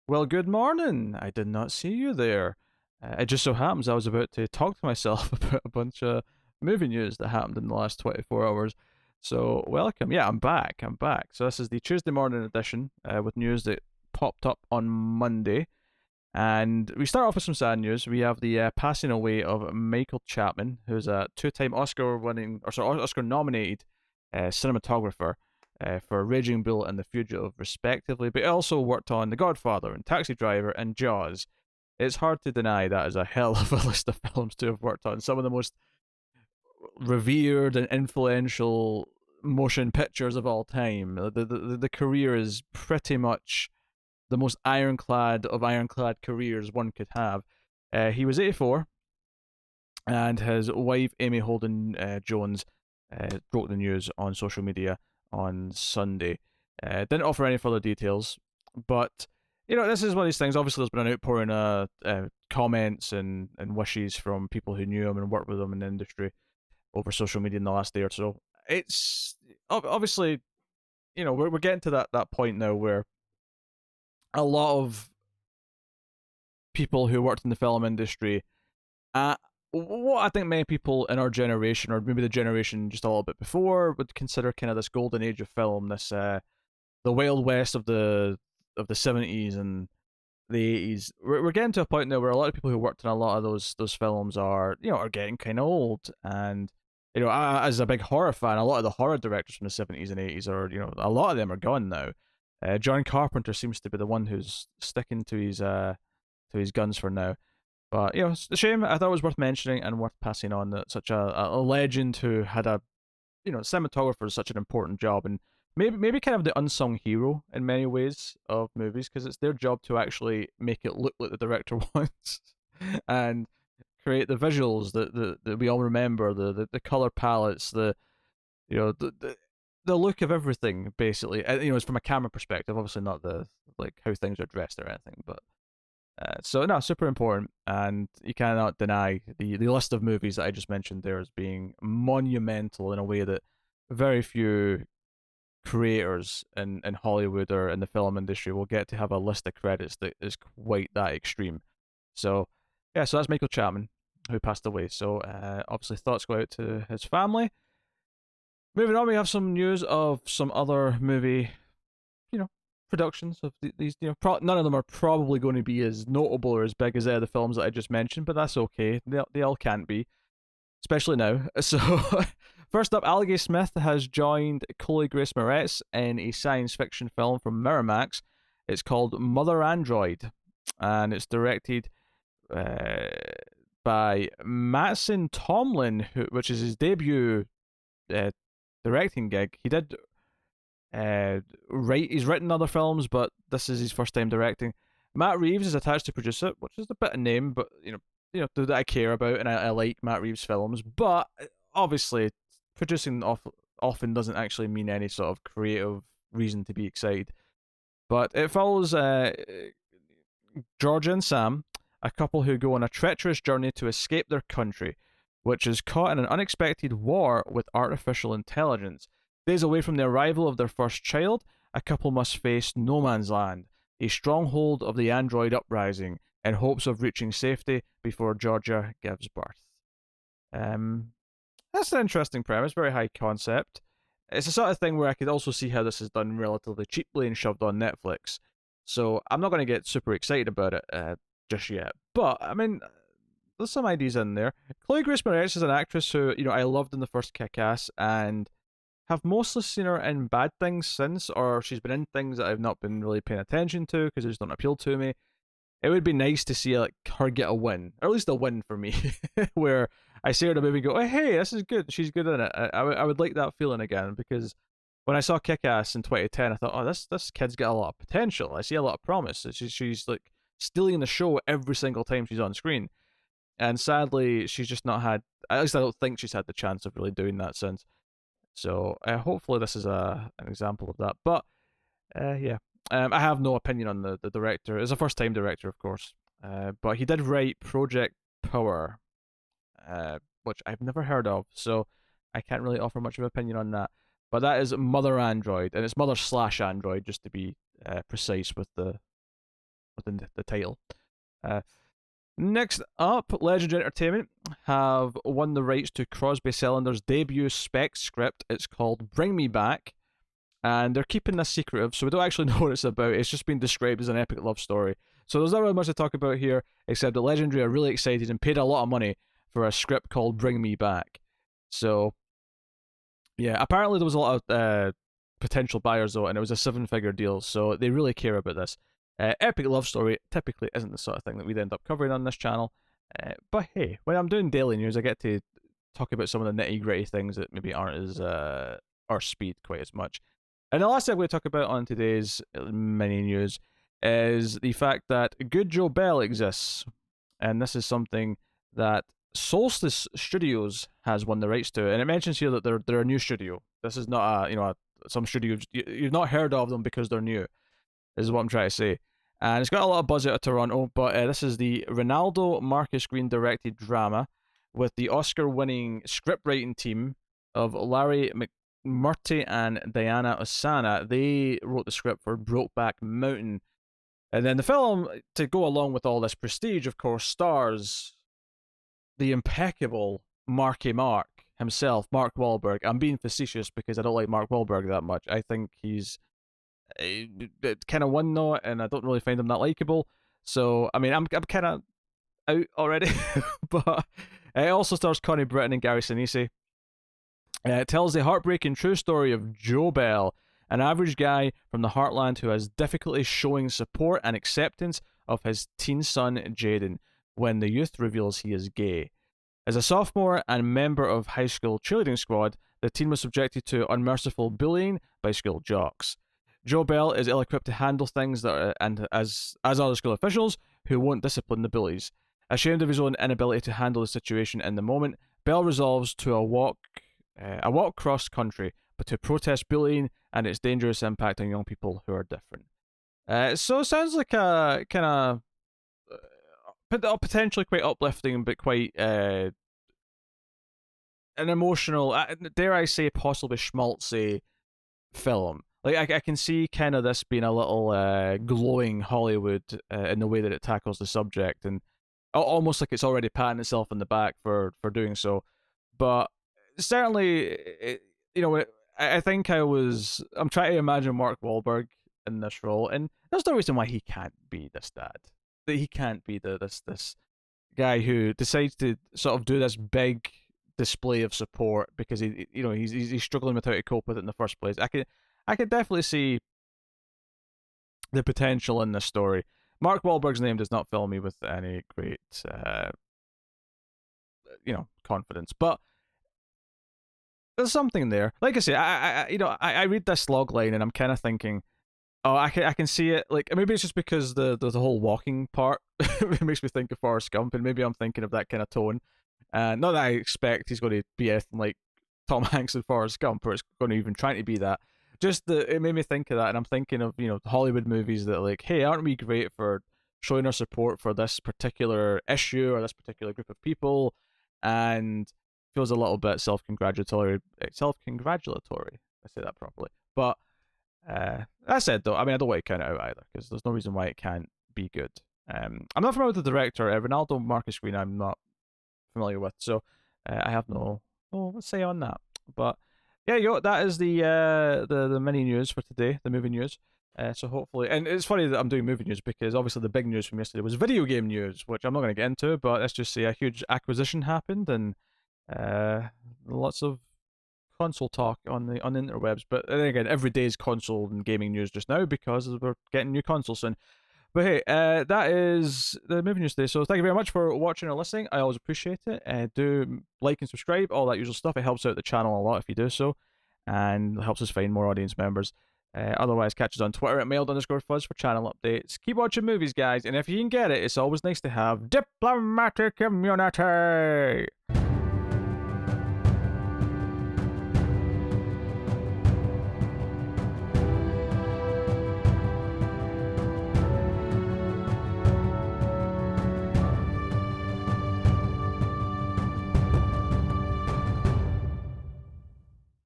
Well, good morning. I did not see you there. It just so happens I was about to talk to myself about a bunch of movie news that happened in the last 24 hours. So, welcome. Yeah, I'm back. I'm back. So, this is the Tuesday morning edition with news that popped up on Monday. And we start off with some sad news. We have the passing away of Michael Chapman, who's a two-time Oscar-winning, or sorry, Oscar-nominated cinematographer for Raging Bull and The Fugitive, respectively. But he also worked on The Godfather and Taxi Driver and Jaws. It's hard to deny that is a hell of a list of films to have worked on. Some of the most revered and influential motion pictures of all time. The career is pretty much the most ironclad of ironclad careers one could have. He was 84, and his wife, Amy Holden Jones, broke the news on social media on Sunday. Didn't offer any further details, but this is one of these things. Obviously, there's been an outpouring of comments and wishes from people who knew him and worked with him in the industry over social media in the last day or so. It's obviously, we're getting to that point now where a lot of people who worked in the film industry, uh, what I think many people in our generation, or maybe the generation just a little bit before, would consider kind of this golden age of film, this the wild west of the 70s and the 80s. We're getting to a point now where a lot of people who worked in a lot of those films are getting kind of old. And as a big horror fan, a lot of the horror directors from the 70s and 80s are, a lot of them are gone now. John Carpenter seems to be the one who's sticking to his guns for now. But it's a shame. I thought it was worth mentioning and worth passing on that such a legend who had a cinematographer is such an important job, and maybe kind of the unsung hero in many ways of movies, because it's their job to actually make it look like the director wants and create the visuals that we all remember, the color palettes, the look of everything, basically. It's from a camera perspective, obviously not the like how things are dressed or anything, but so no, super important, and you cannot deny the list of movies that I just mentioned there as being monumental in a way that very few creators in Hollywood or in the film industry will get to have a list of credits that is quite that extreme. So yeah, so that's Michael Chapman who passed away. So obviously thoughts go out to his family. Moving on, we have some news of some other movie you know productions of these. None of them are probably going to be as notable or as big as the films that I just mentioned, but that's okay. They all can't be, especially now. So first up, Algae Smith has joined Chloe Grace Moretz in a science fiction film from Miramax. It's called Mother Android, and it's directed uh, by Matson Tomlin, which is his debut uh, directing gig. He did he's written other films, but this is his first time directing. Matt Reeves is attached to produce it, which is a bit of name, but that I care about, and I like Matt Reeves films. But obviously, producing often doesn't actually mean any sort of creative reason to be excited. But it follows Georgia and Sam, a couple who go on a treacherous journey to escape their country, which is caught in an unexpected war with artificial intelligence. Days away from the arrival of their first child, a couple must face no man's land, a stronghold of the android uprising, in hopes of reaching safety before Georgia gives birth. Um, that's an interesting premise, very high concept. It's the sort of thing where I could also see how this is done relatively cheaply and shoved on Netflix. So I'm not going to get super excited about it just yet. But I mean, there's some ideas in there. Chloe Grace Moretz is an actress who I loved in the first Kick-Ass, and have mostly seen her in bad things since, or she's been in things that I've not been really paying attention to because they just don't appeal to me. It would be nice to see like her get a win, or at least a win for me, where I see her in a movie and go, oh, "Hey, this is good. She's good in it." I would like that feeling again, because when I saw Kick-Ass in 2010, I thought, "Oh, this kid's got a lot of potential. I see a lot of promise. She's like stealing the show every single time she's on screen." And sadly, she's just not had. At least I don't think she's had the chance of really doing that since. So hopefully this is an example of that. But yeah, I have no opinion on the director. It's a first time director, of course, but he did write Project Power, which I've never heard of, so I can't really offer much of an opinion on that. But that is Mother Android, and it's Mother slash Android, just to be precise with within the title. Uh, Next up, Legendary Entertainment have won the rights to Crosby Cylinder's debut spec script. It's called Bring Me Back, and they're keeping this secretive, so we don't actually know what it's about. It's just been described as an epic love story. So there's not really much to talk about here, except that Legendary are really excited and paid a lot of money for a script called Bring Me Back. So, yeah, apparently there was a lot of potential buyers, though, and it was a 7-figure deal, so they really care about this. Epic love story typically isn't the sort of thing that we'd end up covering on this channel. But hey, when I'm doing daily news, I get to talk about some of the nitty gritty things that maybe aren't as our speed quite as much. And the last thing I'm going to talk about on today's mini news is the fact that Good Joe Bell exists, and this is something that Solstice Studios has won the rights to, and it mentions here that they're a new studio. This is not some studio you've not heard of them because they're new. Is what I'm trying to say. And it's got a lot of buzz out of Toronto, but this is the Ronaldo Marcus Green directed drama with the Oscar-winning scriptwriting team of Larry McMurtry and Diana Osana. They wrote the script for Brokeback Mountain. And then the film, to go along with all this prestige, of course, stars the impeccable Marky Mark himself, Mark Wahlberg. I'm being facetious because I don't like Mark Wahlberg that much. I think he's kind of one note, and I don't really find him that likable. So, I mean, I'm kind of out already. But it also stars Connie Britton and Gary Sinise. It tells the heartbreaking true story of Joe Bell, an average guy from the heartland who has difficulty showing support and acceptance of his teen son Jaden when the youth reveals he is gay. As a sophomore and member of high school cheerleading squad, the teen was subjected to unmerciful bullying by school jocks. Joe Bell is ill-equipped to handle things and as are the school officials who won't discipline the bullies. Ashamed of his own inability to handle the situation in the moment, Bell resolves to a walk cross country, but to protest bullying and its dangerous impact on young people who are different. So it sounds like a kind of potentially quite uplifting, but quite an emotional, dare I say, possibly schmaltzy film. Like I can see kind of this being a little glowing Hollywood in the way that it tackles the subject, and almost like it's already patting itself in the back for doing so. But certainly, I think I'm trying to imagine Mark Wahlberg in this role, and there's no reason why he can't be this dad. That he can't be this guy who decides to sort of do this big display of support because he's struggling with how to cope with it in the first place. I could definitely see the potential in this story. Mark Wahlberg's name does not fill me with any great, confidence, but there's something there. Like I say, I read this log line and I'm kind of thinking, oh, I can see it. Like maybe it's just because the whole walking part it makes me think of Forrest Gump, and maybe I'm thinking of that kind of tone. Not that I expect he's going to be anything like Tom Hanks and Forrest Gump, or it's going to even trying to be that. Just it made me think of that, and I'm thinking of Hollywood movies that like, hey, aren't we great for showing our support for this particular issue or this particular group of people, and feels a little bit self-congratulatory. Self-congratulatory. I say that properly, but that said, though, I mean, I don't want to count it out either because there's no reason why it can't be good. I'm not familiar with the director, Ronaldo Marcus Green. I'm not familiar with, so I have no let's say on that. But yeah, that is the mini news for today, the movie news. So hopefully, and it's funny that I'm doing movie news because obviously the big news from yesterday was video game news, which I'm not going to get into. But let's just say a huge acquisition happened and lots of console talk on the interwebs. But then again, every day is console and gaming news just now because we're getting new consoles soon. But hey, that is the movie news today. So thank you very much for watching or listening. I always appreciate it. Do like and subscribe, all that usual stuff. It helps out the channel a lot if you do so, and helps us find more audience members. Otherwise, catch us on Twitter at mailed_fuzz for channel updates. Keep watching movies, guys, and if you can get it, it's always nice to have diplomatic immunity.